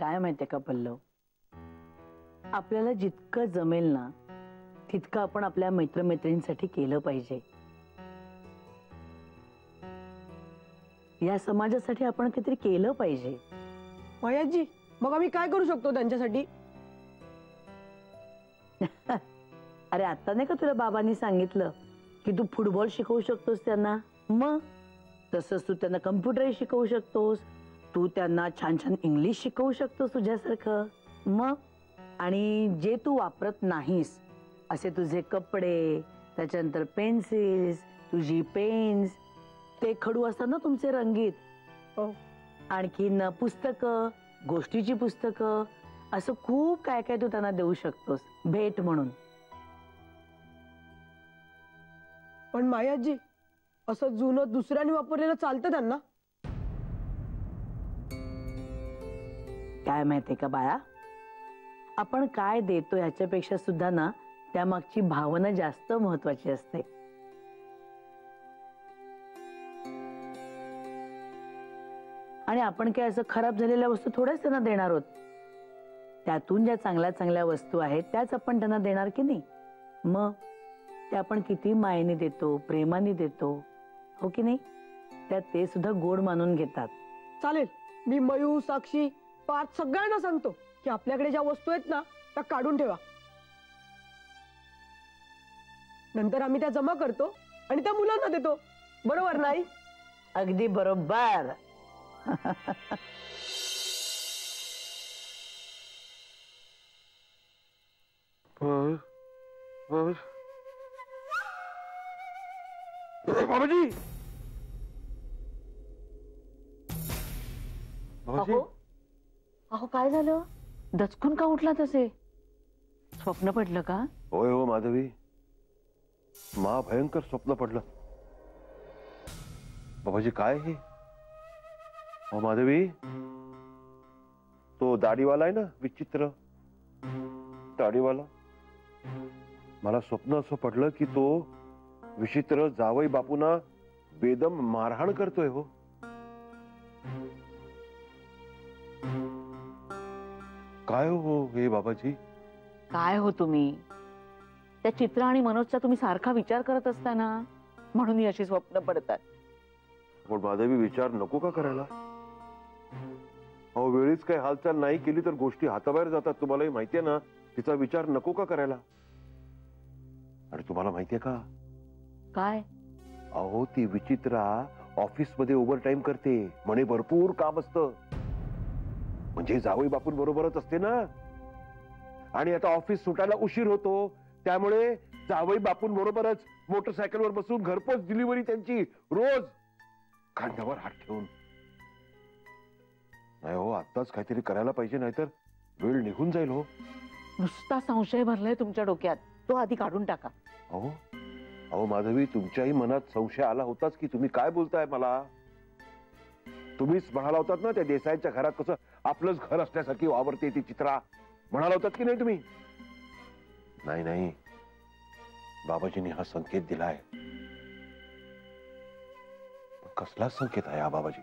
काय माहितीये का पल्लव, आपल्याला जितकं जमेल ना तितकं आपण आपल्या मित्रमैत्रिणींसाठी केलं पाहिजे. या समाजासाठी आपण काहीतरी केलं पाहिजे. मायाजी, मग आम्ही काय करू शकतो त्यांच्यासाठी? अरे आता नाही का तुला बाबांनी सांगितलं की तू फुटबॉल शिकवू शकतोस त्यांना, मग तसंच तू त्यांना कम्प्युटरही शिकवू शकतोस, तू त्यांना छान छान इंग्लिश शिकवू शकतोस तुझ्यासारखं. मग आणि जे तू वापरत नाहीस असे तुझे कपडे, त्याच्यानंतर पेन्सिल्स, तुझी पेन्स, ते खडू असतात ना तुमचे रंगीत, आणखीन पुस्तकं, गोष्टीची पुस्तकं, असं खूप काय काय तू त्यांना देऊ शकतोस भेट म्हणून. पण मायाजी, असं जुनं दुसऱ्याने वापरलेलं चालतं त्यांना? काय माहितीये का बाळा, आपण काय देतो ह्याच्यापेक्षा सुद्धा ना त्यामागची भावना जास्त महत्वाची असते. आणि आपण काय असं खराब झालेल्या वस्तू थोड्याच त्यांना देणार आहोत. त्यातून ज्या चांगल्या चांगल्या वस्तू आहेत त्याच आपण त्यांना देणार की नाही. मग ते आपण किती मायेने देतो, प्रेमाने देतो, हो की नाही, त्यात ते सुद्धा गोड मानून घेतात. चालेल, मी मयू, साक्षी, पार्थ सगळ्यांना सांगतो की आपल्याकडे ज्या वस्तू आहेत ना त्या काढून ठेवा. नंतर आम्ही त्या जमा करतो आणि त्या मुलांना देतो. बरोबर नाही? अगदी बरोबर. बाबाजी, अहो काय झालं? दचकून का उठला तसे? स्वप्न पडलं का? होय हो माधवी, भयंकर स्वप्न पडलं. बाबाजी काय हे? हो माधवी, तो दाढीवाला आहे ना, विचित्र दाढीवाला, मला स्वप्न असं पडलं की तो विचित्र जावई बापूंना बेदम मारहाण करतोय. हो काय हो हे बाबाजी? काय हो तुम्ही? त्या चित्र आणि मनोजचा तुम्ही सारखा विचार करत असता ना, म्हणून ही अशी स्वप्न पडतात. पण माधवी, विचार नको का करायला? अहो वेळीच काही हालचाल नाही केली तर गोष्टी हाताबाहेर जातात. तुम्हालाही माहितीये ना, तिचा विचार नको का करायला? आणि तुम्हाला माहितीये का काय? अहो ती विचित्रा ऑफिस मध्ये ओव्हर टाइम करते म्हणे, भरपूर काम असतं. म्हणजे जावई बापून बरोबरच असते ना. आणि आता ऑफिस सुटायला उशीर होतो, त्यामुळे जावई बापून बरोबरच मोटरसायकलवर बसून घरपोच डिलिव्हरी त्यांची रोज, खांद्यावर हात ठेवून. नाही हो, आत्ताच काहीतरी करायला पाहिजे, नाहीतर वेळ निघून जाईल. हो नुसता संशय भरलाय तुमच्या डोक्यात, तो आधी काढून टाका. अहो अहो माधवी, तुमच्याही मनात संशय आला होताच की तुम्ही काय बोलताय मला? तुम्हीच म्हणाला होतात ना त्या देसाईच्या घरात कसं आपलंच घर असल्यासारखी वावरते ती चित्रा, म्हणाला होतात की नाही तुम्ही? नाही नाही, बाबाजींनी हा संकेत दिलाय. कसला संकेत आहे हा बाबाजी?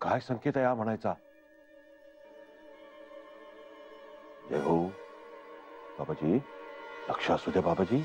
काय संकेत आहे हा म्हणायचा? जय हो बाबाजी, लक्ष असू द्या बाबाजी.